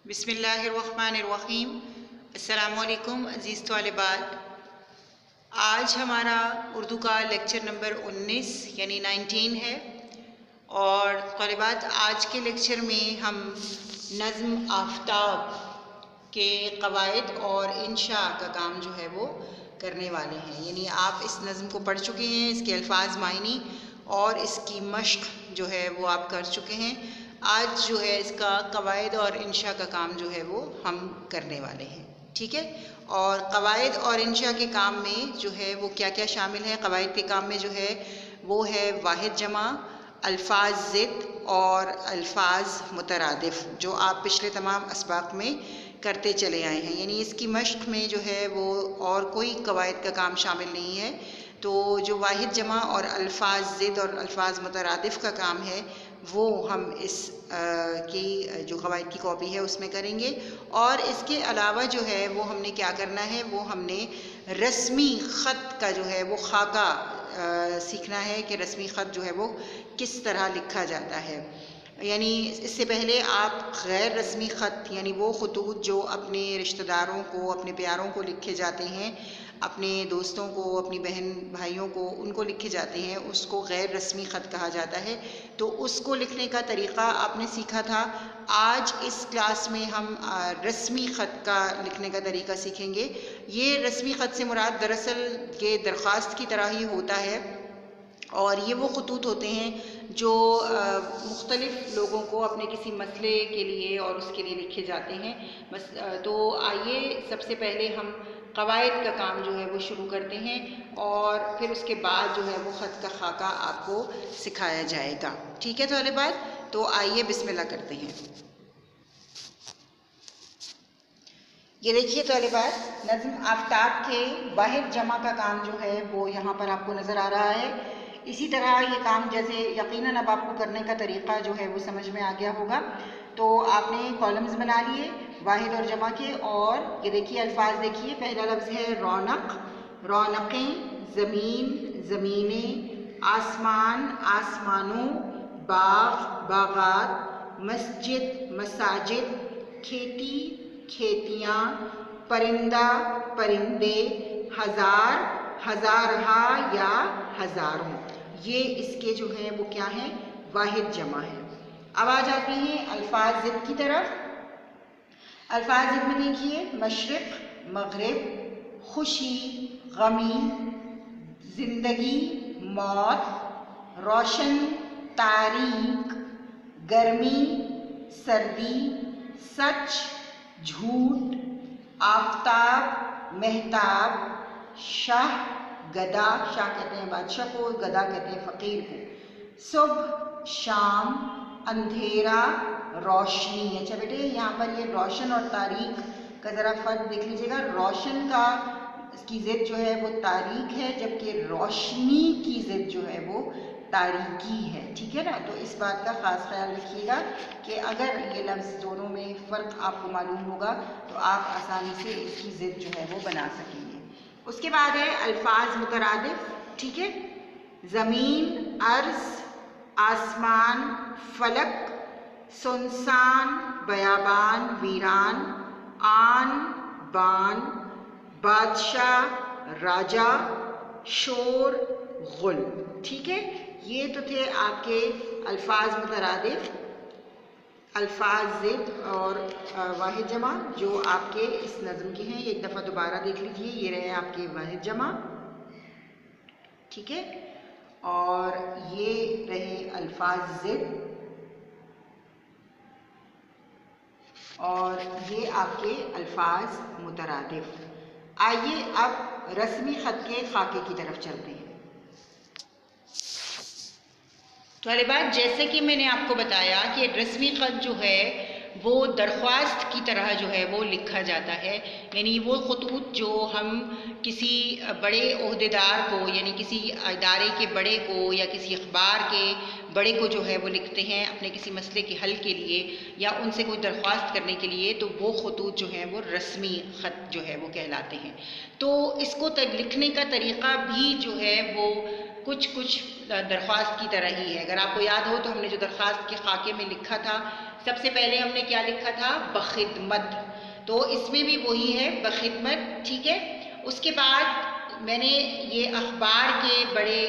بسم اللہ الرحمن الرحیم۔ السلام علیکم عزیز طالبات۔ آج ہمارا اردو کا لیکچر نمبر 19 یعنی 19 ہے، اور طالبات آج کے لیکچر میں ہم نظم آفتاب کے قواعد اور انشاء کا کام جو ہے وہ کرنے والے ہیں۔ یعنی آپ اس نظم کو پڑھ چکے ہیں، اس کے الفاظ معنی اور اس کی مشق جو ہے وہ آپ کر چکے ہیں۔ آج جو ہے اس کا قواعد اور انشاء کا کام جو ہے وہ ہم کرنے والے ہیں، ٹھیک ہے۔ اور قواعد اور انشاء کے کام میں جو ہے وہ کیا کیا شامل ہے؟ قواعد کے کام میں جو ہے وہ ہے واحد جمع، الفاظ ضد اور الفاظ مترادف، جو آپ پچھلے تمام اسباق میں کرتے چلے آئے ہیں۔ یعنی اس کی مشق میں جو ہے وہ اور کوئی قواعد کا کام شامل نہیں ہے۔ تو جو واحد جمع اور الفاظ ضد اور الفاظ مترادف کا کام ہے وہ ہم اس کی جو قواعد کی کاپی ہے اس میں کریں گے۔ اور اس کے علاوہ جو ہے وہ ہم نے کیا کرنا ہے، وہ ہم نے رسمی خط کا جو ہے وہ خاکہ سیکھنا ہے کہ رسمی خط جو ہے وہ کس طرح لکھا جاتا ہے۔ یعنی اس سے پہلے آپ غیر رسمی خط، یعنی وہ خطوط جو اپنے رشتہ داروں کو، اپنے پیاروں کو لکھے جاتے ہیں، اپنے دوستوں کو، اپنی بہن بھائیوں کو، ان کو لکھے جاتے ہیں، اس کو غیر رسمی خط کہا جاتا ہے۔ تو اس کو لکھنے کا طریقہ آپ نے سیکھا تھا۔ آج اس کلاس میں ہم رسمی خط کا لکھنے کا طریقہ سیکھیں گے۔ یہ رسمی خط سے مراد دراصل یہ درخواست کی طرح ہی ہوتا ہے، اور یہ وہ خطوط ہوتے ہیں جو مختلف لوگوں کو اپنے کسی مسئلے کے لیے اور اس کے لیے لکھے جاتے ہیں۔ تو آئیے سب سے پہلے ہم قواعد کا کام جو ہے وہ شروع کرتے ہیں، اور پھر اس کے بعد جو ہے وہ خط کا خاکہ آپ کو سکھایا جائے گا، ٹھیک ہے طالبات؟ تو آئیے بسم اللہ کرتے ہیں۔ یہ دیکھیے طالبات، نظم آفتاب کے واحد جمع کا کام جو ہے وہ یہاں پر آپ کو نظر آ رہا ہے۔ اسی طرح یہ کام جیسے یقیناً اب آپ کو کرنے کا طریقہ جو ہے وہ سمجھ میں آ گیا ہوگا۔ تو آپ نے کالمز بنا لیے واحد اور جمع کے، اور یہ دیکھیے الفاظ دیکھیے۔ پہلا لفظ ہے رونق، رونقیں، زمین، زمینیں، آسمان، آسمانوں، باغ، باغات، مسجد، مساجد، کھیتی، کھیتیاں، پرندہ، پرندے، ہزار، ہزارہا یا ہزاروں۔ یہ اس کے جو ہیں وہ کیا ہیں؟ واحد جمع ہے۔ اب آ جاتے ہیں الفاظ ضد کی طرف۔ الفاظ ضد میں دیکھیے مشرق، مغرب، خوشی، غمی، زندگی، موت، روشن، تاریک، گرمی، سردی، سچ، جھوٹ، آفتاب، مہتاب، شاہ، گدا، شاہ کہتے ہیں بادشاہ کو، گدا کہتے ہیں فقیر کو، صبح، شام، اندھیرا، روشنی۔ اچھا بیٹے یہاں پر یہ روشن اور تاریک کا ذرا فرق دیکھ لیجیے گا۔ روشن کا کی ضد جو ہے وہ تاریک ہے، جبکہ روشنی کی ضد جو ہے وہ تاریکی ہے، ٹھیک ہے نا؟ تو اس بات کا خاص خیال رکھیے گا کہ اگر یہ لفظ دونوں میں فرق آپ کو معلوم ہوگا تو آپ آسانی سے اس کی ضد جو ہے وہ بنا سکیں گے۔ اس کے بعد ہے الفاظ مترادف، ٹھیک ہے۔ زمین، ارض، آسمان، فلک، سنسان، بیابان، ویران، آن، بان، بادشاہ، راجا، شور، غل، ٹھیک ہے۔ یہ تو تھے آپ کے الفاظ مترادف، الفاظ ضد اور واحد جمع جو آپ کے اس نظم کے ہیں۔ ایک دفعہ دوبارہ دیکھ لیجیے، یہ رہے آپ کے واحد جمع، ٹھیک ہے، اور یہ رہے الفاظ ضد، اور یہ آپ کے الفاظ مترادف۔ آئیے اب رسمی خط کے خاکے کی طرف چلتے ہیں۔ طالبات جیسے کہ میں نے آپ کو بتایا کہ رسمی خط جو ہے وہ درخواست کی طرح جو ہے وہ لکھا جاتا ہے۔ یعنی وہ خطوط جو ہم کسی بڑے عہدیدار کو، یعنی کسی ادارے کے بڑے کو یا کسی اخبار کے بڑے کو جو ہے وہ لکھتے ہیں اپنے کسی مسئلے کے حل کے لیے یا ان سے کوئی درخواست کرنے کے لیے، تو وہ خطوط جو ہیں وہ رسمی خط جو ہے وہ کہلاتے ہیں۔ تو اس کو لکھنے کا طریقہ بھی جو ہے وہ کچھ درخواست کی طرح ہی ہے۔ اگر آپ کو یاد ہو تو ہم نے جو درخواست کے خاکے میں لکھا تھا سب سے پہلے ہم نے کیا لکھا تھا؟ بخدمت، تو اس میں بھی وہی ہے بخدمت، ٹھیک ہے۔ اس کے بعد میں نے یہ اخبار کے بڑے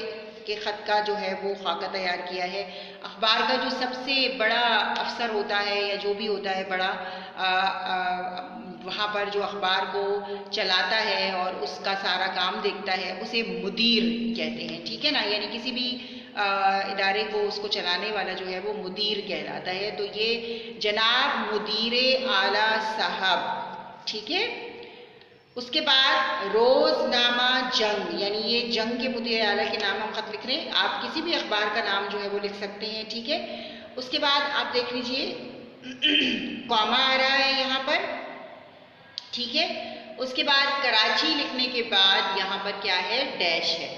کے خط کا جو ہے وہ خاکہ تیار کیا ہے۔ اخبار کا جو سب سے بڑا افسر ہوتا ہے یا جو بھی ہوتا ہے بڑا وہاں پر جو اخبار کو چلاتا ہے اور اس کا سارا کام دیکھتا ہے اسے مدیر کہتے ہیں، ٹھیک ہے نا، یعنی کسی بھی ادارے کو اس کو چلانے والا جو ہے وہ مدیر کہلاتا ہے۔ تو یہ جناب مدیر اعلیٰ صاحب، ٹھیک ہے۔ اس کے بعد روزنامہ جنگ، یعنی یہ جنگ کے مدیر اعلیٰ کے نام ہم خط لکھ رہے ہیں، آپ کسی بھی اخبار کا نام جو ہے وہ لکھ سکتے ہیں، ٹھیک ہے۔ اس کے بعد آپ دیکھ لیجئے کاما آ رہا ہے یہاں پر، ٹھیک ہے۔ اس کے بعد کراچی لکھنے کے بعد یہاں پر کیا ہے؟ ڈیش ہے۔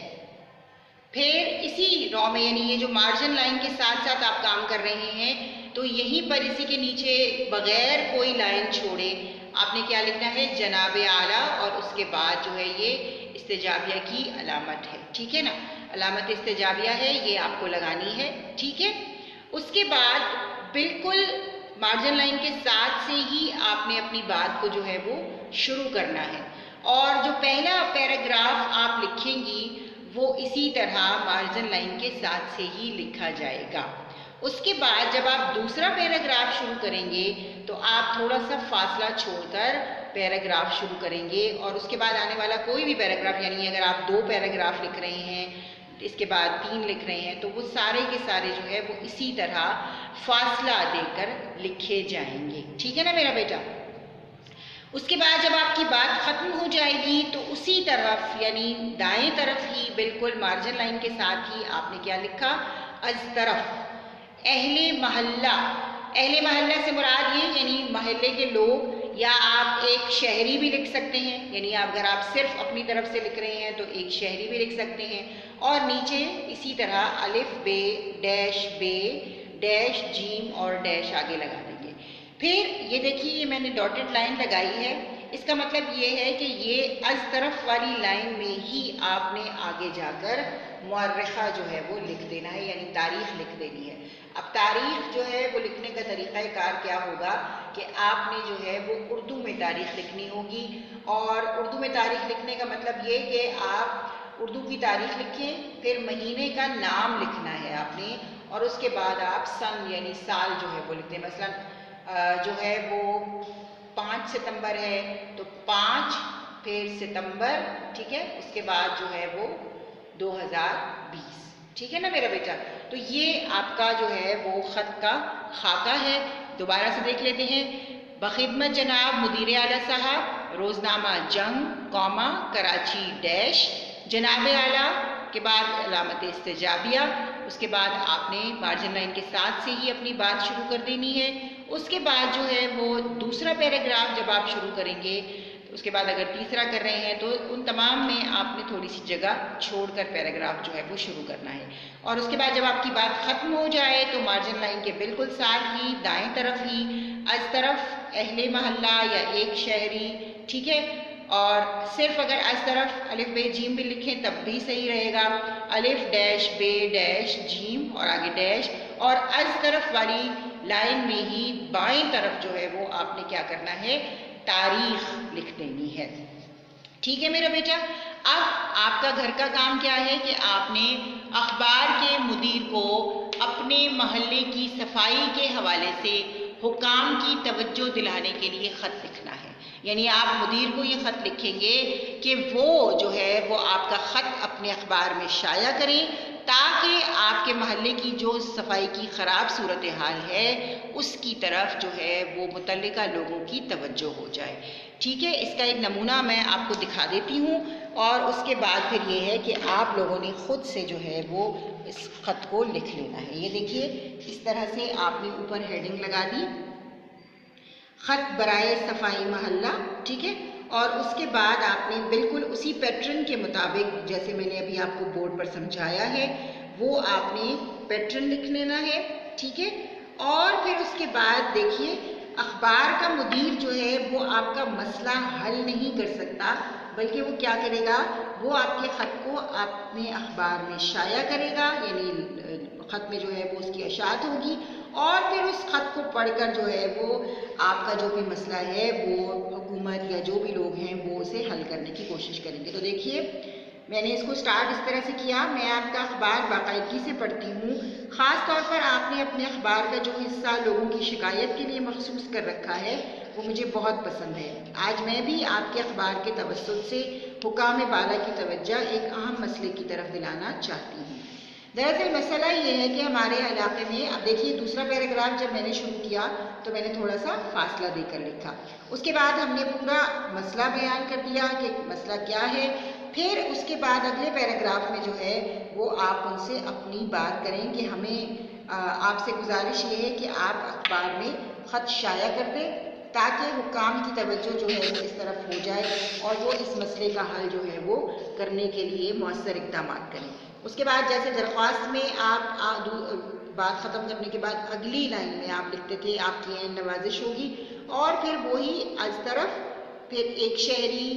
پھر اسی رو میں، یعنی یہ جو مارجن لائن کے ساتھ ساتھ آپ کام کر رہے ہیں، تو یہیں پر اسی کے نیچے بغیر کوئی لائن چھوڑے آپ نے کیا لکھنا ہے؟ جناب اعلیٰ، اور اس کے بعد جو ہے یہ استجابیہ کی علامت ہے، ٹھیک ہے نا، علامت استجابیہ ہے، یہ آپ کو لگانی ہے، ٹھیک ہے۔ اس کے بعد بالکل مارجن لائن کے ساتھ سے ہی آپ نے اپنی بات کو جو ہے وہ شروع کرنا ہے، اور جو پہلا پیراگراف آپ لکھیں گی وہ اسی طرح مارجن لائن کے ساتھ سے ہی لکھا جائے گا۔ اس کے بعد جب آپ دوسرا پیراگراف شروع کریں گے تو آپ تھوڑا سا فاصلہ چھوڑ کر پیراگراف شروع کریں گے، اور اس کے بعد آنے والا کوئی بھی پیراگراف، یعنی اگر آپ 2 پیراگراف لکھ رہے ہیں، اس کے بعد 3 لکھ رہے ہیں، تو وہ سارے کے سارے جو ہے وہ اسی طرح فاصلہ دے کر لکھے جائیں گے، ٹھیک ہے نا میرا بیٹا۔ اس کے بعد جب آپ کی بات ختم ہو جائے گی تو اسی طرف یعنی دائیں طرف ہی بالکل مارجن لائن کے ساتھ ہی آپ نے کیا لکھا؟ از طرف اہل محلہ۔ اہل محلہ سے مراد یہ یعنی محلے کے لوگ، یا آپ ایک شہری بھی لکھ سکتے ہیں، یعنی اگر آپ صرف اپنی طرف سے لکھ رہے ہیں تو ایک شہری بھی لکھ سکتے ہیں، اور نیچے اسی طرح الف بے ڈیش جیم اور ڈیش آگے لگا دیں گے۔ پھر یہ دیکھیے یہ میں نے ڈاٹڈ لائن لگائی ہے، اس کا مطلب یہ ہے کہ یہ از طرف والی لائن میں ہی آپ نے آگے جا کر مورخہ جو ہے وہ لکھ دینا ہے، یعنی تاریخ لکھ دینی ہے۔ اب تاریخ جو ہے وہ لکھنے کا طریقہ کار کیا ہوگا کہ آپ نے جو ہے وہ اردو میں تاریخ لکھنی ہوگی، اور اردو میں تاریخ لکھنے کا مطلب یہ کہ آپ اردو کی تاریخ لکھیں، پھر مہینے کا نام لکھنا ہے آپ نے، اور اس کے بعد آپ سن یعنی سال جو ہے وہ لکھ دیں۔ مثلا جو ہے وہ 5 ستمبر ہے تو 5 پھر ستمبر، ٹھیک ہے، اس کے بعد جو ہے وہ 2020، ٹھیک ہے نا میرا بیٹا۔ تو یہ آپ کا جو ہے وہ خط کا خاکہ ہے، دوبارہ سے دیکھ لیتے ہیں۔ بخدمت جناب مدیر اعلیٰ صاحب، روزنامہ جنگ، قوما کراچی ڈیش، جناب اعلیٰ کے بعد علامت استجابیہ، اس کے بعد آپ نے مارجن لائن کے ساتھ سے ہی اپنی بات شروع کر دینی ہے۔ اس کے بعد جو ہے وہ دوسرا پیراگراف جب آپ شروع کریں گے، اس کے بعد اگر تیسرا کر رہے ہیں تو ان تمام میں آپ نے تھوڑی سی جگہ چھوڑ کر پیراگراف جو ہے وہ شروع کرنا ہے، اور اس کے بعد جب آپ کی بات ختم ہو جائے تو مارجن لائن کے بالکل ساتھ ہی دائیں طرف ہی از طرف اہل محلہ یا ایک شہری، ٹھیک ہے، اور صرف اگر از طرف الف بے جیم بھی لکھیں تب بھی صحیح رہے گا، الف ڈیش بے ڈیش جیم اور آگے ڈیش، اور از طرف والی لائن میں ہی بائیں طرف جو ہے وہ آپ نے کیا کرنا ہے؟ تاریخ لکھ دینی ہے، ٹھیک ہے میرا بیٹا۔ اب آپ کا گھر کا کام کیا ہے کہ آپ نے اخبار کے مدیر کو اپنے محلے کی صفائی کے حوالے سے حکام کی توجہ دلانے کے لیے خط لکھنا ہے، یعنی آپ مدیر کو یہ خط لکھیں گے کہ وہ جو ہے وہ آپ کا خط اپنے اخبار میں شائع کریں، تاکہ آپ کے محلے کی جو صفائی کی خراب صورتحال ہے اس کی طرف جو ہے وہ متعلقہ لوگوں کی توجہ ہو جائے، ٹھیک ہے۔ اس کا ایک نمونہ میں آپ کو دکھا دیتی ہوں، اور اس کے بعد پھر یہ ہے کہ آپ لوگوں نے خود سے جو ہے وہ اس خط کو لکھ لینا ہے۔ یہ دیکھیے اس طرح سے آپ نے اوپر ہیڈنگ لگا دی، خط برائے صفائی محلہ، ٹھیک ہے، اور اس کے بعد آپ نے بالکل اسی پیٹرن کے مطابق جیسے میں نے ابھی آپ کو بورڈ پر سمجھایا ہے وہ آپ نے پیٹرن لکھ لینا ہے، ٹھیک ہے۔ اور پھر اس کے بعد دیکھیے اخبار کا مدیر جو ہے وہ آپ کا مسئلہ حل نہیں کر سکتا، بلکہ وہ کیا کرے گا؟ وہ آپ کے خط کو اپنے اخبار میں شائع کرے گا، یعنی خط میں جو ہے وہ اس کی اشاعت ہوگی، اور پھر اس خط کو پڑھ کر جو ہے وہ آپ کا جو بھی مسئلہ ہے وہ حکومت یا جو بھی لوگ ہیں وہ اسے حل کرنے کی کوشش کریں گے۔ تو دیکھیے میں نے اس کو سٹارٹ اس طرح سے کیا، میں آپ کا اخبار باقاعدگی سے پڑھتی ہوں، خاص طور پر آپ نے اپنے اخبار کا جو حصہ لوگوں کی شکایت کے لیے مخصوص کر رکھا ہے وہ مجھے بہت پسند ہے۔ آج میں بھی آپ کے اخبار کے توسط سے حکام بالا کی توجہ ایک اہم مسئلے کی طرف دلانا چاہتی ہوں۔ دراصل مسئلہ یہ ہے کہ ہمارے علاقے میں، اب دیکھیے دوسرا پیراگراف جب میں نے شروع کیا تو میں نے تھوڑا سا فاصلہ دے کر لکھا، اس کے بعد ہم نے پورا مسئلہ بیان کر دیا کہ مسئلہ کیا ہے، پھر اس کے بعد اگلے پیراگراف میں جو ہے وہ آپ ان سے اپنی بات کریں کہ ہمیں آپ سے گزارش یہ ہے کہ آپ اخبار میں خط شائع کر دیں تاکہ حکام کی توجہ جو ہے وہ اس طرف ہو جائے اور وہ اس مسئلے کا حل جو ہے وہ کرنے کے لیے مؤثر اقدامات کریں۔ اس کے بعد جیسے درخواست میں آپ بات ختم کرنے کے بعد اگلی لائن میں آپ لکھتے تھے آپ کی عین نوازش ہوگی، اور پھر وہی از طرف پھر ایک شہری،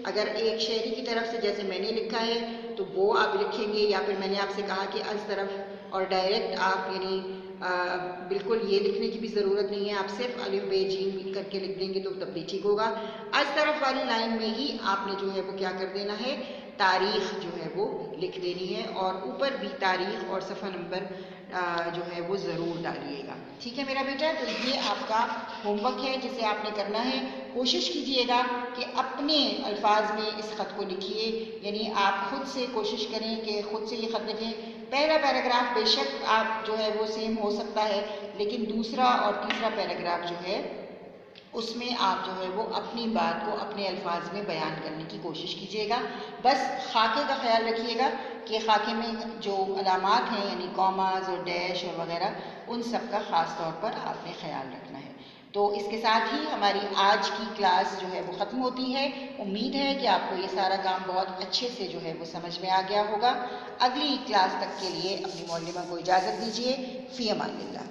اگر ایک شہری کی طرف سے جیسے میں نے لکھا ہے تو وہ آپ لکھیں گے، یا پھر میں نے آپ سے کہا کہ از طرف اور ڈائریکٹ آپ یعنی بالکل یہ لکھنے کی بھی ضرورت نہیں ہے، آپ صرف الف بے جیم کر کے لکھ دیں گے تو تب بھی ٹھیک ہوگا۔ از طرف والی لائن میں ہی آپ نے جو ہے وہ کیا کر دینا ہے، تاریخ جو ہے وہ لکھ دینی ہے، اور اوپر بھی تاریخ اور صفحہ نمبر جو ہے وہ ضرور ڈالیے گا۔ ٹھیک ہے میرا بیٹا، تو یہ آپ کا ہوم ورک ہے جسے آپ نے کرنا ہے۔ کوشش کیجئے گا کہ اپنے الفاظ میں اس خط کو لکھیے، یعنی آپ خود سے کوشش کریں کہ خود سے یہ خط لکھیں۔ پہلا پیراگراف بے شک آپ جو ہے وہ سیم ہو سکتا ہے، لیکن دوسرا اور تیسرا پیراگراف جو ہے اس میں آپ جو ہے وہ اپنی بات کو اپنے الفاظ میں بیان کرنے کی کوشش کیجیے گا۔ بس خاکے کا خیال رکھیے گا کہ خاکے میں جو علامات ہیں یعنی کاماز اور ڈیش اور وغیرہ ان سب کا خاص طور پر آپ نے خیال رکھنا ہے۔ تو اس کے ساتھ ہی ہماری آج کی کلاس جو ہے وہ ختم ہوتی ہے۔ امید ہے کہ آپ کو یہ سارا کام بہت اچھے سے جو ہے وہ سمجھ میں آ گیا ہوگا۔ اگلی کلاس تک کے لیے اپنی معلمہ کو اجازت دیجیے۔ فی امان اللہ۔